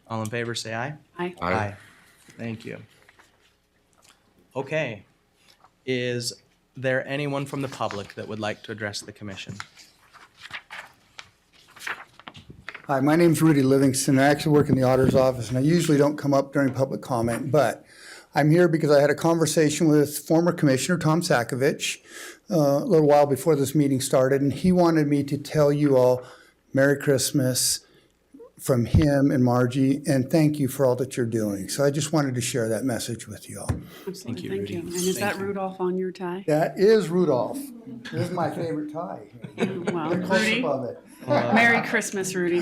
All in favor, say aye. Aye. Aye. Thank you. Okay. Is there anyone from the public that would like to address the commission? Hi, my name's Rudy Livingston. I actually work in the auditor's office, and I usually don't come up during public comment, but I'm here because I had a conversation with former Commissioner Tom Sakovich a little while before this meeting started, and he wanted me to tell you all Merry Christmas from him and Margie, and thank you for all that you're doing. So I just wanted to share that message with you all. Absolutely, Thank you, And Rudy. is Thank that you. Rudolph on your tie? That is Rudolph. This is my favorite tie. Well, They're close Rudy, above it. Merry Christmas, Rudy.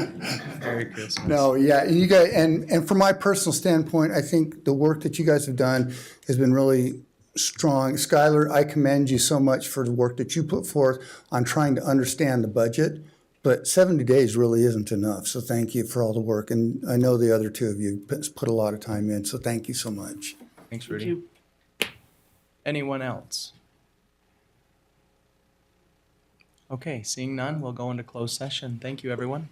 Merry Christmas. No, yeah, and you guys, and from my personal standpoint, I think the work that you guys have done has been really strong. Skylar, I commend you so much for the work that you put forth on trying to understand the budget, but 70 days really isn't enough. So thank you for all the work, and I know the other two of you put a lot of time in. So thank you so much. Thanks, Thank Rudy. you. Anyone else? Okay, seeing none, we'll go into closed session. Thank you, everyone.